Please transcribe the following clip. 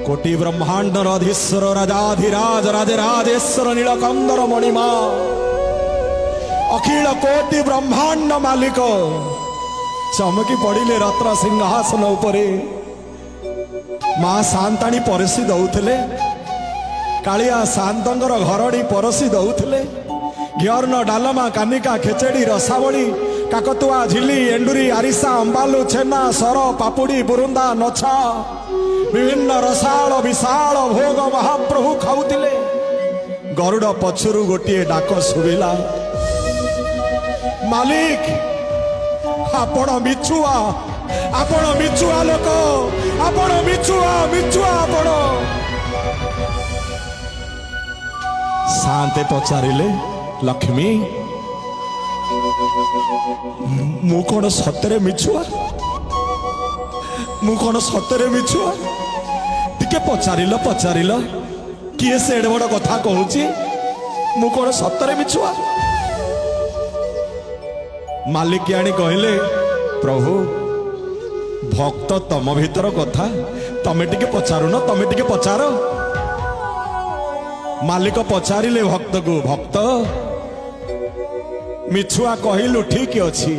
कोटि ब्रह्मांडर अधीश्वर राजाधिराज राजराजेश्वर नीलकंदर मणिमा अखिल कोटि ब्रह्मांड मालिक चमकी पड़िले रत्न सिंहासन उपरे माँ शांताणी परसी दौले कालिया शांतर घरड़ी परसी दौले घिअर्न डालमा कानिका खेचेड़ी रसावली काकतुआ झिली एंडुरी आरिसा अंबालू छेना सर पापुड़ी बुरुंदा नछा विभिन्न रसाल विशाल भोग महाप्रभु खाऊले गरुड़ पछुरु गोटे डाक शुभिला मालिक आपण मिछुआ लोक आपण मिछुआ आपण शांते पचारिले लक्ष्मी मु कौन सतरे मिछुआ मु कौन सतरे मिछुआ टिके पचारिल किए से एडे बड़ कथा कहूची मु कौन सतरे मिछुआ मालिकियाणी कहले प्रभु भक्त तम भीतर कथा तमे टिके पचारुन तमे टिके पचार मालिक पचारिले भक्त को भक्त मिछुआ कहलु ठीक अछि